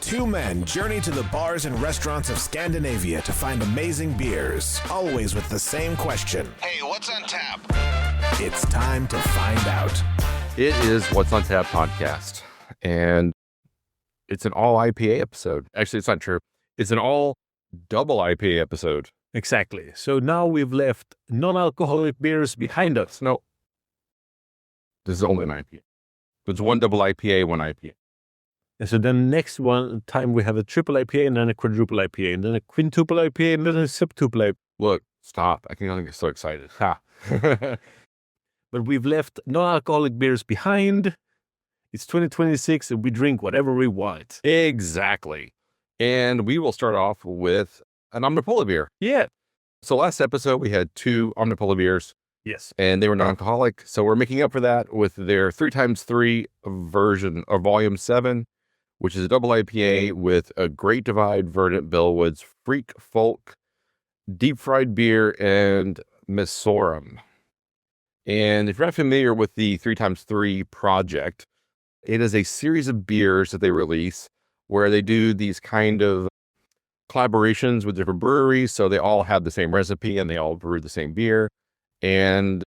Two men journey to the bars and restaurants of Scandinavia to find amazing beers, always with the same question. Hey, what's on tap? It's time to find out. It is What's on Tap podcast, and it's an all IPA episode. Actually, it's not true. It's an all double IPA episode. Exactly. So now we've left non-alcoholic beers behind us. No, this is only an IPA. It's one double IPA, one IPA. And so then next one time we have a triple IPA and then a quadruple IPA and then a quintuple IPA and then a septuple IPA. Look, stop. I can only get so excited. Ha. But we've left non-alcoholic beers behind. It's 2026 and we drink whatever we want. Exactly. And we will start off with an Omnipollo beer. Yeah. So last episode, we had two Omnipollo beers. Yes. And they were non-alcoholic. So we're making up for that with their 3x3 version of Volume 7, which is a double IPA with a Great Divide, Verdant, Bellwoods, Freak Folk, Deep Fried Beer, and Missorum. And if you're not familiar with the 3x3 project, it is a series of beers that they release where they do these kind of collaborations with different breweries. So they all have the same recipe and they all brew the same beer. And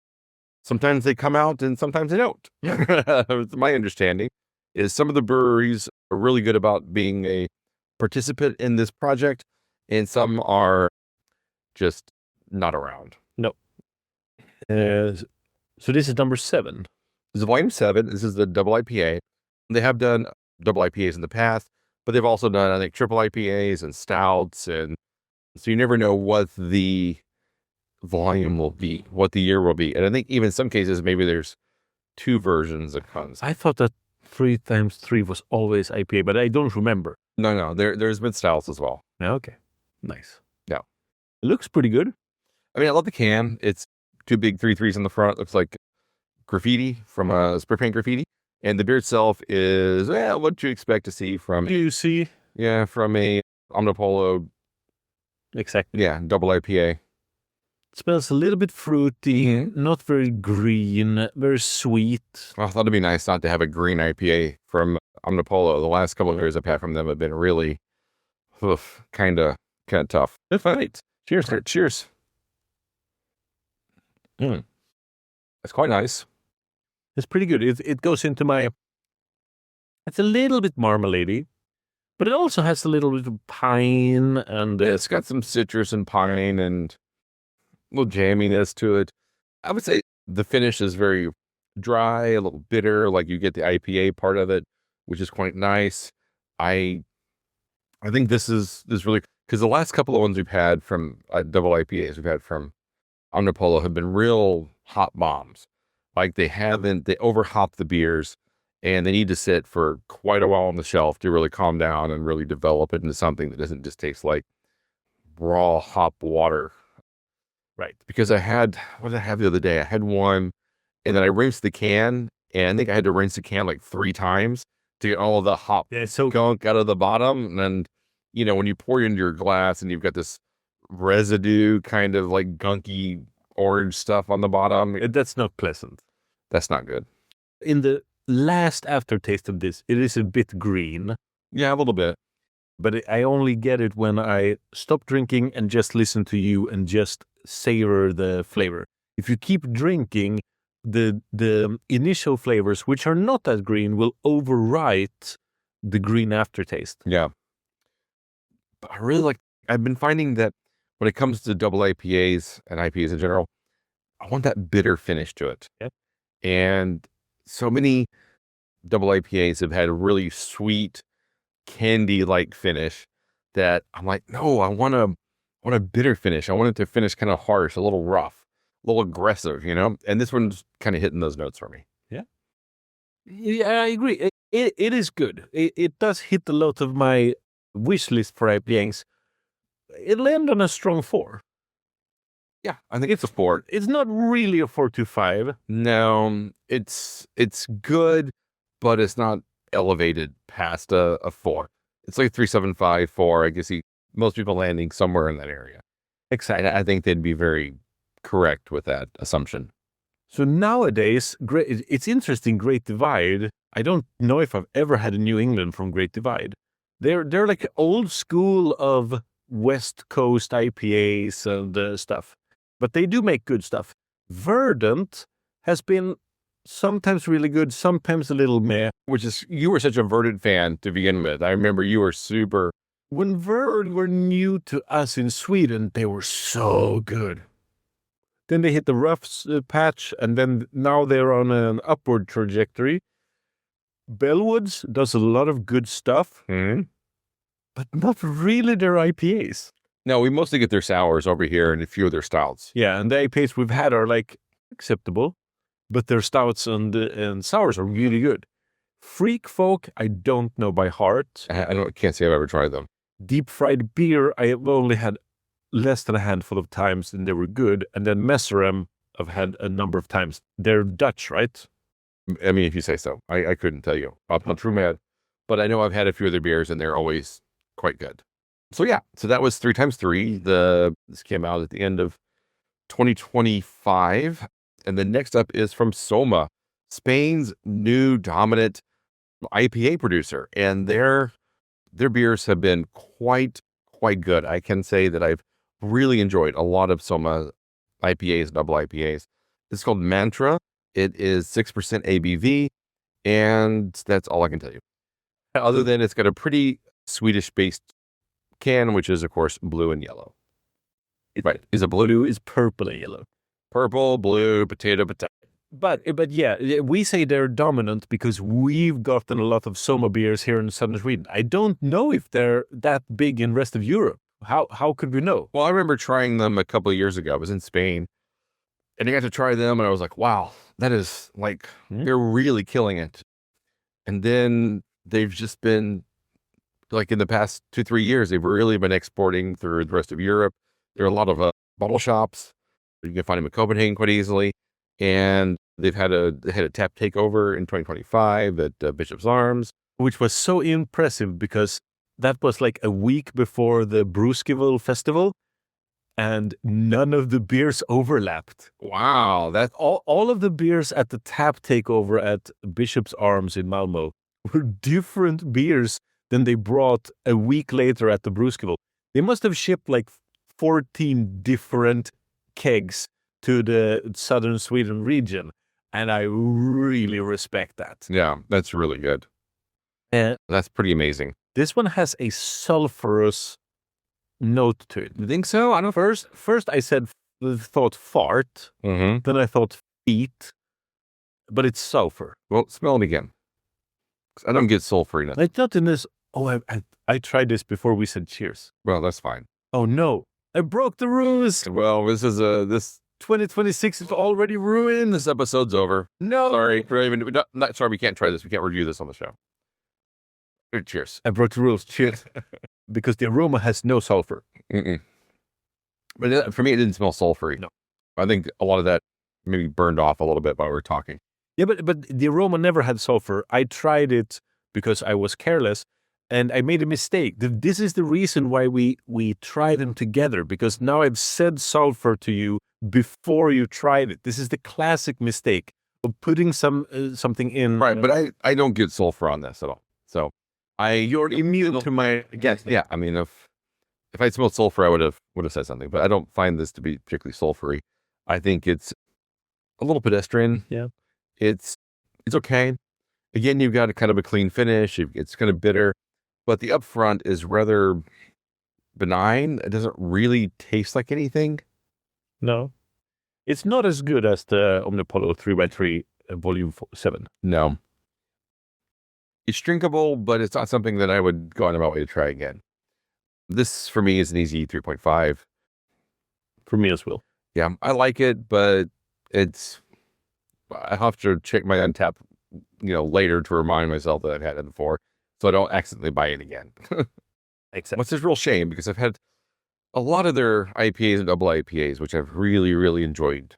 sometimes they come out and sometimes they don't. My understanding is some of the breweries are really good about being a participant in this project, and some are just not around. No. So this is number 7. This is Volume 7. This is the double IPA. They have done double IPAs in the past, but they've also done, I think, triple IPAs and stouts, and so you never know what the volume will be, what the year will be. And I think even in some cases, maybe there's two versions that comes. I thought that 3x3 was always IPA, but I don't remember. No, there's been stouts as well. Okay. Nice. Yeah. It looks pretty good. I mean, I love the can. It's two big 3-3s on the front. Looks like graffiti from a spray paint graffiti. And the beer itself is, what you expect to see from... You see? Yeah, from a Omnipollo. Exactly. Yeah, double IPA. It smells a little bit fruity, not very green, very sweet. Well, I thought it'd be nice not to have a green IPA from Omnipollo. The last couple of beers I've had from them have been really kind of tough. That's right. Cheers. Cheers. It's quite nice. It's pretty good. It goes into my... It's a little bit marmalade-y, but it also has a little bit of pine and... It's got some citrus and pine and a little jamminess to it. I would say the finish is very dry, a little bitter, like you get the IPA part of it, which is quite nice. I think this is really... Because the last couple of ones we've had from double IPAs we've had from Omnipollo have been real hop bombs. Like they over-hop the beers and they need to sit for quite a while on the shelf to really calm down and really develop it into something that doesn't just taste like raw hop water. Right. Because what did I have the other day? I had one and then I rinsed the can, and I think I had to rinse the can like 3 times to get all of the hop gunk out of the bottom. And then, when you pour it into your glass and you've got this residue kind of like gunky orange stuff on the bottom. That's not pleasant. That's not good. In the last aftertaste of this, it is a bit green. Yeah, a little bit. But I only get it when I stop drinking and just listen to you and just savor the flavor. If you keep drinking, the initial flavors, which are not that green, will overwrite the green aftertaste. Yeah. But I've been finding that when it comes to double IPAs and IPAs in general, I want that bitter finish to it. Yep. And so many double IPAs have had a really sweet, candy-like finish that I'm like, no, I want a bitter finish. I want it to finish kind of harsh, a little rough, a little aggressive, And this one's kind of hitting those notes for me. Yeah. Yeah, I agree. It is good. It does hit a lot of my wish list for IPAs. It'll end on a strong 4. Yeah, I think it's a 4. It's not really a 4.25. No, it's good, but it's not elevated past a 4. It's like 3.75, 4. I guess most people landing somewhere in that area. Exactly. I think they'd be very correct with that assumption. So nowadays, it's interesting, Great Divide. I don't know if I've ever had a New England from Great Divide. They're like old school of West Coast IPAs and stuff, but they do make good stuff. Verdant has been sometimes really good, sometimes a little meh. Which is, you were such a Verdant fan to begin with. I remember you were super. When Verdant were new to us in Sweden, they were so good. Then they hit the rough patch, and then now they're on an upward trajectory. Bellwoods does a lot of good stuff, but not really their IPAs. No, we mostly get their sours over here and a few of their stouts. Yeah, and the IPAs we've had are like acceptable, but their stouts and sours are really good. Freak Folk, I don't know by heart. Can't say I've ever tried them. Deep Fried Beer, I have only had less than a handful of times, and they were good. And then Messerem, I've had a number of times. They're Dutch, right? I mean, if you say so. I couldn't tell you. I'm not true mad. But I know I've had a few of their beers, and they're always quite good. So yeah, so that was 3x3. This came out at the end of 2025. And the next up is from Soma, Spain's new dominant IPA producer. And their beers have been quite good. I can say that I've really enjoyed a lot of Soma IPAs, double IPAs. It's called Mantra. It is 6% ABV, and that's all I can tell you. Other than it's got a pretty Swedish-based can, which is, of course, blue and yellow. Right. Is it blue? Blue is purple and yellow. Purple, blue, potato. But yeah, we say they're dominant because we've gotten a lot of Soma beers here in southern Sweden. I don't know if they're that big in rest of Europe. How could we know? Well, I remember trying them a couple of years ago. I was in Spain, and I got to try them, and I was like, wow, that is like, they're really killing it. And then they've just been, like in the past 2-3 years, they've really been exporting through the rest of Europe. There are a lot of bottle shops. You can find them in Copenhagen quite easily. And they had a tap takeover in 2025 at Bishop's Arms. Which was so impressive because that was like a week before the Brewskival festival, and none of the beers overlapped. Wow, that's All of the beers at the tap takeover at Bishop's Arms in Malmo were different beers than they brought a week later at the Brewskival. They must have shipped like 14 different kegs to the southern Sweden region, and I really respect that. Yeah, that's really good. That's pretty amazing. This one has a sulfurous note to it. You think so? I don't know. First I thought fart, then I thought feet, but it's sulfur. Well, smell it again. 'Cause I don't get sulfuriness. It's not in this. Oh, I tried this before we said cheers. Well, that's fine. Oh no, I broke the rules. Well, this 2026 is already ruined. this episode's over. No. Sorry, not sorry. We can't try this. We can't review this on the show. Cheers. I broke the rules. Cheers. Because the aroma has no sulfur. But for me, it didn't smell sulfury. No. I think a lot of that maybe burned off a little bit while we were talking. Yeah, but the aroma never had sulfur. I tried it because I was careless, and I made a mistake. This is the reason why we try them together, because now I've said sulfur to you before you tried it. This is the classic mistake of putting something in. Right, but I don't get sulfur on this at all. So you're immune to my guess. Yeah, I mean, if I smelled sulfur, I would have said something, but I don't find this to be particularly sulfury. I think it's a little pedestrian. Yeah. It's okay. Again, you've got kind of a clean finish. It's kind of bitter, but the upfront is rather benign. It doesn't really taste like anything. No. It's not as good as the Omnipollo 3x3 Volume 7. No. It's drinkable, but it's not something that I would go on my way to try again. This, for me, is an easy 3.5. For me as well. Yeah, I like it, but I have to check my Untappd, later to remind myself that I've had it before, so I don't accidentally buy it again. What's a real shame, because I've had a lot of their IPAs and double IPAs, which I've really, really enjoyed.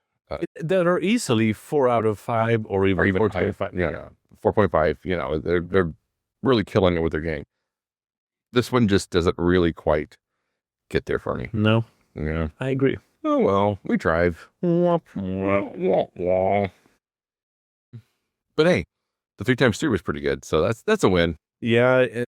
That are easily 4 out of 5 or even 4.5. Yeah, 4.5. They're really killing it with their game. This one just doesn't really quite get there for me. No. Yeah. I agree. Oh, well, we tried. But hey, the 3x3 was pretty good, so that's a win. Yeah,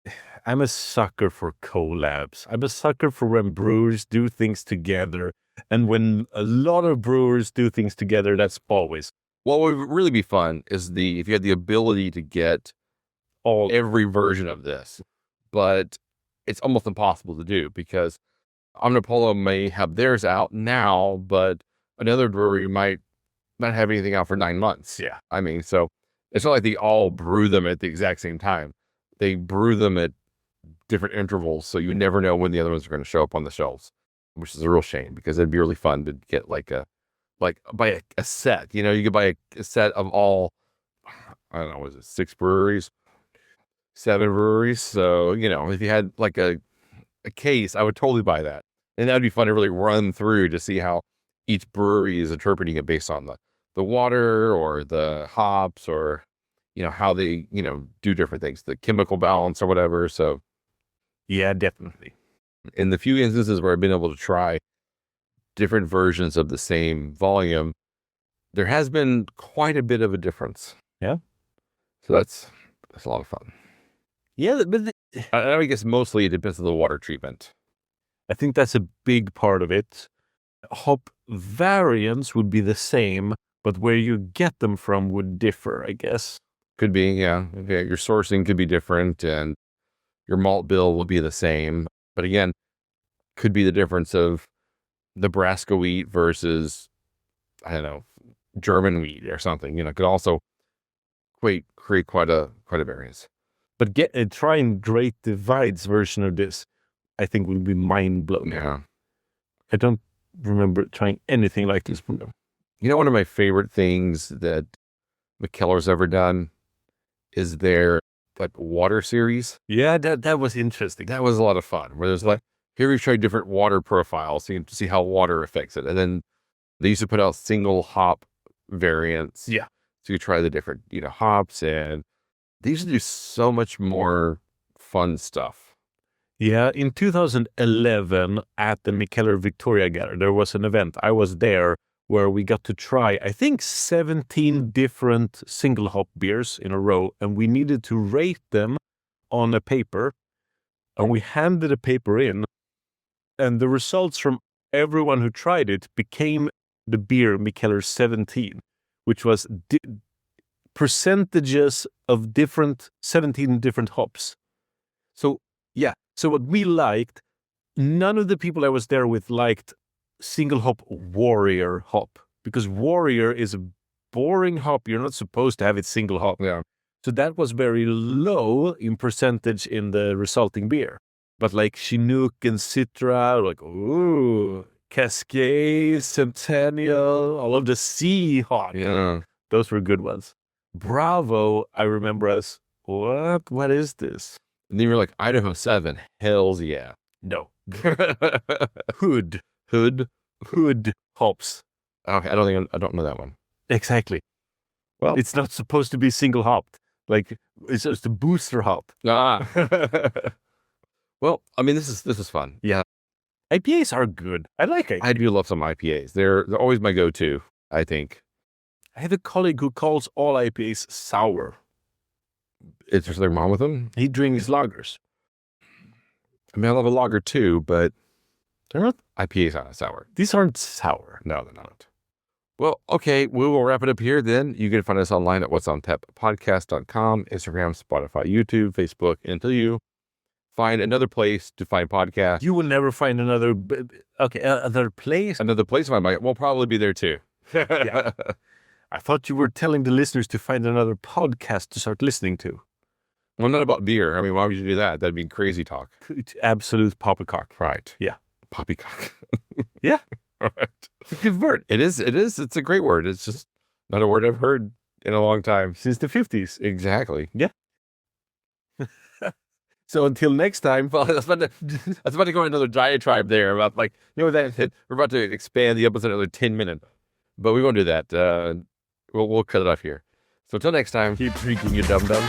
I'm a sucker for collabs. I'm a sucker for when brewers do things together. And when a lot of brewers do things together, that's always What would really be fun is if you had the ability to get every version of this, but it's almost impossible to do because Omnipollo may have theirs out now, but another brewery might not have anything out for 9 months. Yeah. I mean, so it's not like they all brew them at the exact same time. They brew them at different intervals, so you never know when the other ones are going to show up on the shelves, which is a real shame because it'd be really fun to get buy a set. You could buy a set of all, I don't know, was it 6 breweries, 7 breweries? So, if you had like a case, I would totally buy that. And that'd be fun to really run through to see how each brewery is interpreting it based on the water or the hops or, how they, do different things, the chemical balance or whatever. So yeah, definitely. in the few instances where I've been able to try different versions of the same volume, there has been quite a bit of a difference. Yeah. So that's a lot of fun. Yeah, but I guess mostly it depends on the water treatment. I think that's a big part of it. Hop variants would be the same, but where you get them from would differ, I guess. Could be, yeah. Your sourcing could be different and your malt bill will be the same. But again, could be the difference of Nebraska wheat versus, I don't know, German wheat or something. Could also create quite a variance. But trying Great Divide's version of this, I think will be mind blowing. Yeah. I don't remember trying anything like this. One of my favorite things that Mikkeller's ever done is their water series. Yeah, that was interesting. That was a lot of fun. Where there's here we've tried different water profiles to see how water affects it, and then they used to put out single hop variants. Yeah, so you try the different hops, and they used to do so much more fun stuff. Yeah, in 2011 at the Mikkeller Victoria Gallery, there was an event. I was there where we got to try, I think, 17 different single hop beers in a row, and we needed to rate them on a paper, and we handed the paper in, and the results from everyone who tried it became the beer Mikkeller 17, which was percentages of 17 different hops. So, yeah. So what we liked, none of the people I was there with liked single hop warrior hop, because warrior is a boring hop. You're not supposed to have it single hop. Yeah. So that was very low in percentage in the resulting beer. But like Chinook and Citra, like, ooh, Cascade, Centennial, all of the sea hop. Yeah. Those were good ones. Bravo, I remember as, what is this? And then you're like, Idaho 7, hells yeah. No. Hood hops. Okay, I don't know that one. Exactly. Well, it's not supposed to be single hopped. Like, it's just a booster hop. Well, I mean, this is fun. Yeah. IPAs are good. I like IPAs. I do love some IPAs. They're always my go-to, I think. I have a colleague who calls all IPAs sour. Is there something wrong with them? He drinks lagers. I mean, I love a lager too, but they're not. IPAs aren't sour. These aren't sour. No, they're not. Well, okay, we will wrap it up here then. You can find us online at what'sontappodcast.com, Instagram, Spotify, YouTube, Facebook, until you find another place to find podcasts. You will never find another other place? Another place we'll probably be there too. Yeah. I thought you were telling the listeners to find another podcast to start listening to. Well, not about beer. I mean, why would you do that? That'd be crazy talk. Absolute poppycock. Right. Yeah. Poppycock. Yeah. Right. It's a good word. It is. It's a great word. It's just not a word I've heard in a long time. Since the 50s. Exactly. Yeah. So until next time. Well, I was about to go on another diatribe there about we're about to expand the episode another 10 minutes. But we won't do that. We'll cut it off here. So until next time. Keep drinking, you dum-dum.